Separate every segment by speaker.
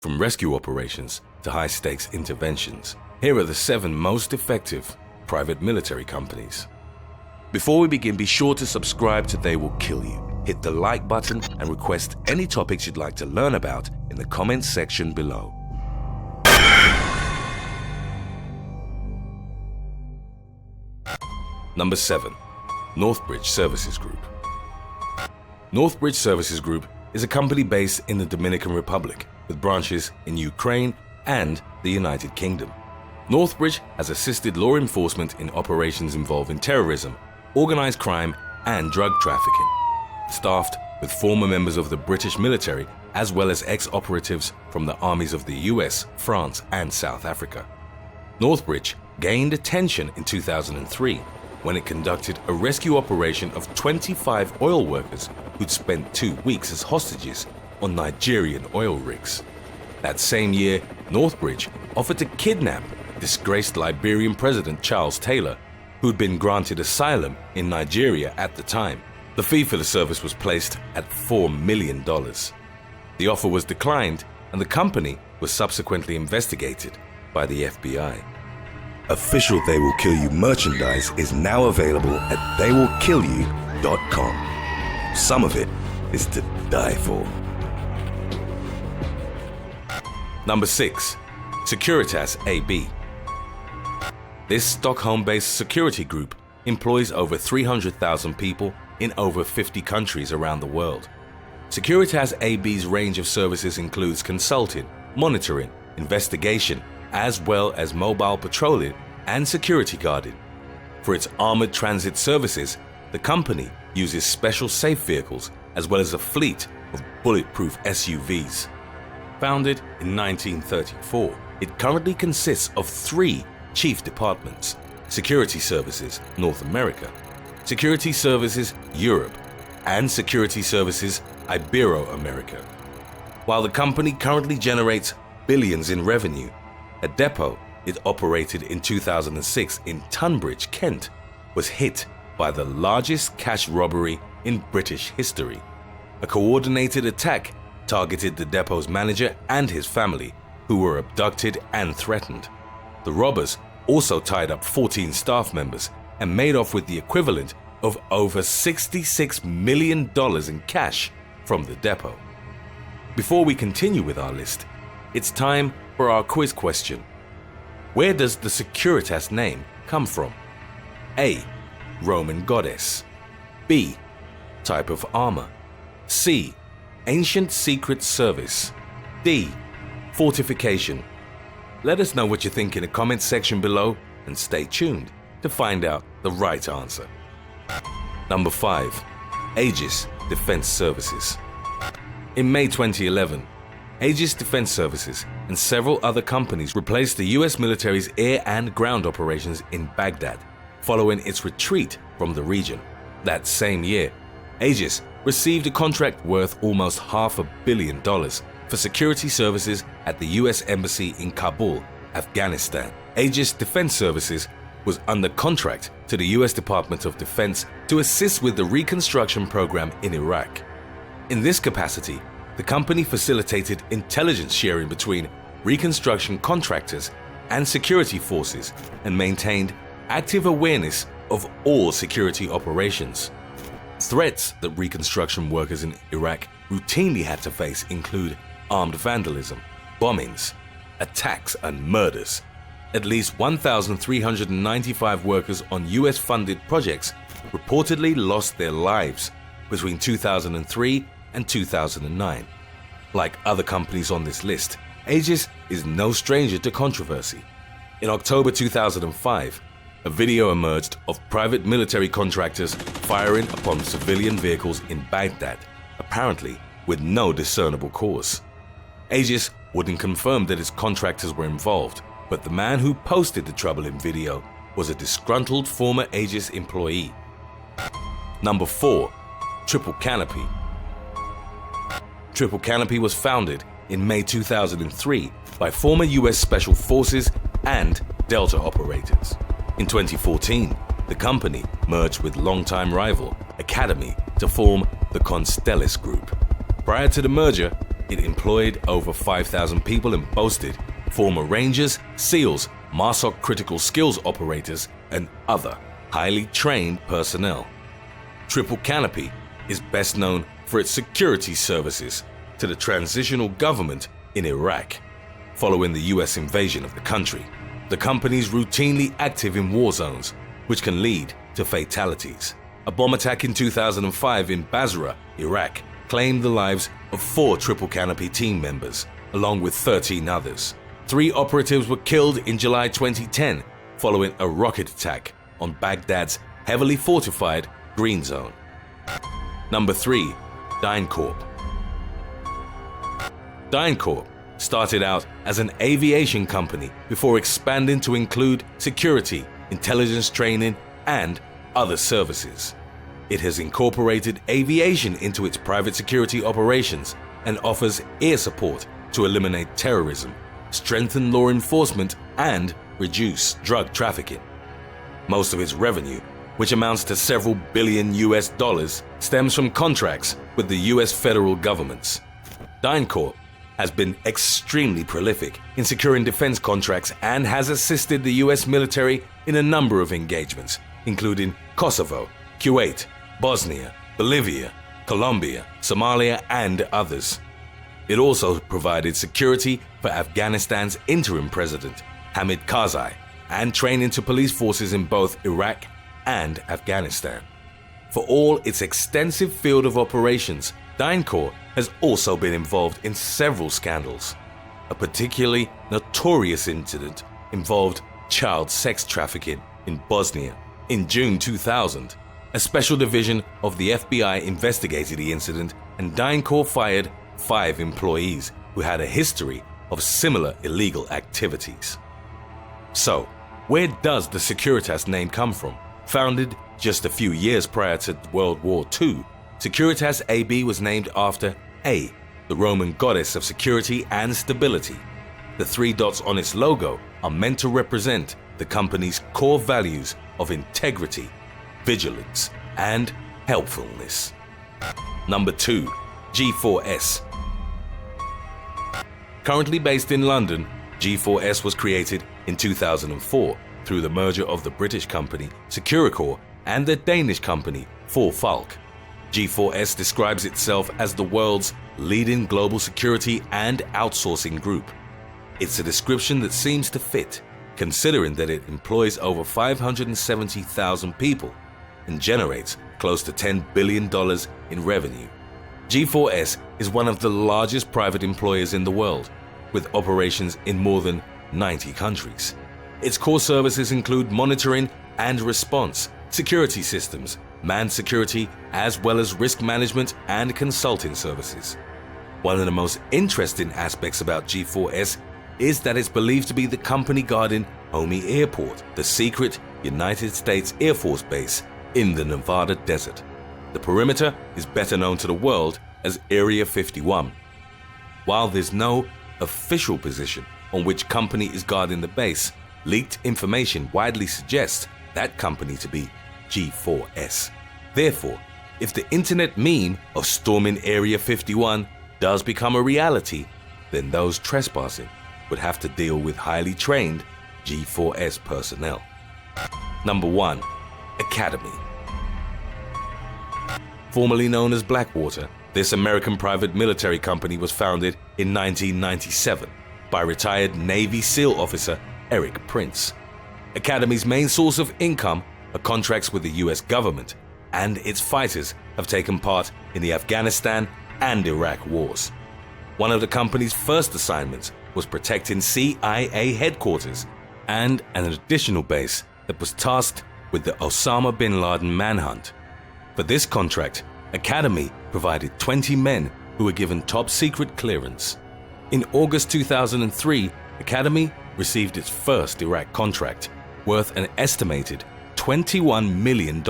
Speaker 1: From rescue operations to high-stakes interventions, here are the 7 most effective private military companies. Before we begin, be sure to subscribe to They Will Kill You. Hit the like button and request any topics you'd like to learn about in the comments section below. Number 7. Northbridge Services Group. Northbridge Services Group is a company based in the Dominican Republic with branches in Ukraine and the United Kingdom. Northbridge has assisted law enforcement in operations involving terrorism, organized crime, and drug trafficking. Staffed with former members of the British military as well as ex-operatives from the armies of the US, France, and South Africa. Northbridge gained attention in 2003 when it conducted a rescue operation of 25 oil workers who'd spent 2 weeks as hostages on Nigerian oil rigs. That same year, Northbridge offered to kidnap disgraced Liberian President Charles Taylor, who'd been granted asylum in Nigeria at the time. The fee for the service was placed at $4 million. The offer was declined, and the company was subsequently investigated by the FBI.
Speaker 2: Official They Will Kill You merchandise is now available at theywillkillyou.com. Some of it is to die for.
Speaker 1: Number 6. Securitas AB. This Stockholm-based security group employs over 300,000 people in over 50 countries around the world. Securitas AB's range of services includes consulting, monitoring, investigation, as well as mobile patrolling and security guarding. For its armored transit services, the company uses special safe vehicles as well as a fleet of bulletproof SUVs. Founded in 1934, it currently consists of 3 chief departments: Security Services North America, Security Services Europe, and Security Services Ibero-America. While the company currently generates billions in revenue, a depot it operated in 2006 in Tunbridge, Kent, was hit by the largest cash robbery in British history. A coordinated attack targeted the depot's manager and his family, who were abducted and threatened. The robbers also tied up 14 staff members and made off with the equivalent of over $66 million in cash from the depot. Before we continue with our list, it's time for our quiz question. Where does the Securitas name come from? A. Roman goddess. B. Type of armor. C. Ancient Secret Service. D. Fortification. Let us know what you think in the comments section below and stay tuned to find out the right answer. Number 5. Agis Defense Services. In May 2011, Agis Defense Services and several other companies replaced the US military's air and ground operations in Baghdad, following its retreat from the region. That same year, Agis received a contract worth almost $500 million for security services at the US Embassy in Kabul, Afghanistan. Agis Defense Services was under contract to the US Department of Defense to assist with the reconstruction program in Iraq. In this capacity, the company facilitated intelligence sharing between reconstruction contractors and security forces and maintained active awareness of all security operations. Threats that reconstruction workers in Iraq routinely had to face include armed vandalism, bombings, attacks, and murders. At least 1,395 workers on US-funded projects reportedly lost their lives between 2003 and 2009. Like other companies on this list, Agis is no stranger to controversy. In October 2005, a video emerged of private military contractors firing upon civilian vehicles in Baghdad, apparently with no discernible cause. Agis wouldn't confirm that its contractors were involved, but the man who posted the troubling video was a disgruntled former Agis employee. Number 4. Triple Canopy. Triple Canopy was founded in May 2003 by former US Special Forces and Delta operators. In 2014, the company merged with longtime rival Academy to form the Constellis Group. Prior to the merger, It employed over 5,000 people and boasted former Rangers, SEALs, MARSOC critical skills operators, and other highly trained personnel. Triple Canopy is best known for its security services to the transitional government in Iraq. Following the US invasion of the country, the company is routinely active in war zones, which can lead to fatalities. A bomb attack in 2005 in Basra, Iraq, claimed the lives of 4 Triple Canopy team members, along with 13 others. 3 operatives were killed in July 2010 following a rocket attack on Baghdad's heavily fortified Green Zone. Number 3. Dyncorp. Dyncorp started out as an aviation company before expanding to include security, intelligence training, and other services. It has incorporated aviation into its private security operations and offers air support to eliminate terrorism, strengthen law enforcement, and reduce drug trafficking. Most of its revenue, which amounts to several billion US dollars, stems from contracts with the US federal governments. Dyncorp has been extremely prolific in securing defense contracts and has assisted the US military in a number of engagements, including Kosovo, Kuwait, Bosnia, Bolivia, Colombia, Somalia, and others. It also provided security for Afghanistan's interim president, Hamid Karzai, and training to police forces in both Iraq and Afghanistan. For all its extensive field of operations, Dyncorp has also been involved in several scandals. A particularly notorious incident involved child sex trafficking in Bosnia. In June 2000, a special division of the FBI investigated the incident, and Dyncorp fired 5 employees who had a history of similar illegal activities. So, where does the Securitas name come from? Founded just a few years prior to World War II, Securitas AB was named after A, the Roman goddess of security and stability. The 3 dots on its logo are meant to represent the company's core values of integrity, vigilance, and helpfulness. Number 2. G4S. Currently based in London, G4S was created in 2004 through the merger of the British company Securitas and the Danish company Falk. G4S describes itself as the world's leading global security and outsourcing group. It's a description that seems to fit, considering that it employs over 570,000 people and generates close to $10 billion in revenue. G4S is one of the largest private employers in the world, with operations in more than 90 countries. Its core services include monitoring and response, security systems, manned security, as well as risk management and consulting services. One of the most interesting aspects about G4S is that it's believed to be the company guarding Homey Airport, the secret United States Air Force base in the Nevada desert. The perimeter is better known to the world as Area 51. While there's no official position on which company is guarding the base, leaked information widely suggests that company to be G4S. Therefore, if the internet meme of storming Area 51 does become a reality, then those trespassing would have to deal with highly trained G4S personnel. Number 1. Academy. Formerly known as Blackwater, this American private military company was founded in 1997 by retired Navy SEAL officer Eric Prince. Academy's main source of income are contracts with the US government, and its fighters have taken part in the Afghanistan and Iraq wars. One of the company's first assignments was protecting CIA headquarters and an additional base that was tasked with the Osama bin Laden manhunt. For this contract, Academy provided 20 men who were given top-secret clearance. In August 2003, Academy received its first Iraq contract, worth an estimated $21 million.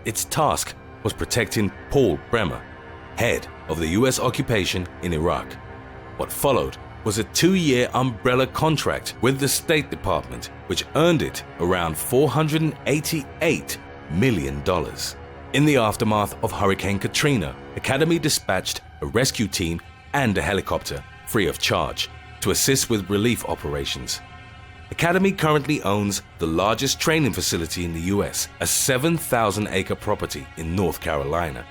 Speaker 1: Its task was protecting Paul Bremer, head of the US occupation in Iraq. What followed was a 2-year umbrella contract with the State Department, which earned it around $488 million. In the aftermath of Hurricane Katrina, Academy dispatched a rescue team and a helicopter, free of charge, to assist with relief operations. Academy currently owns the largest training facility in the US, a 7,000-acre property in North Carolina.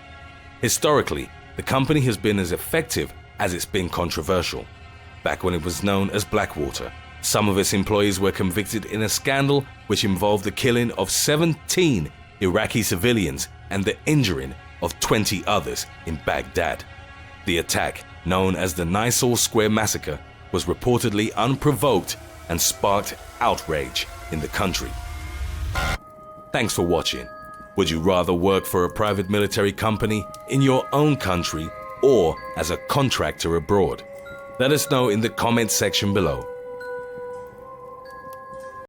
Speaker 1: Historically, the company has been as effective as it's been controversial. Back when it was known as Blackwater, some of its employees were convicted in a scandal which involved the killing of 17 Iraqi civilians and the injuring of 20 others in Baghdad. The attack, known as the Nisour Square Massacre, was reportedly unprovoked and sparked outrage in the country. Thanks for watching. Would you rather work for a private military company in your own country or as a contractor abroad? Let us know in the comments section below.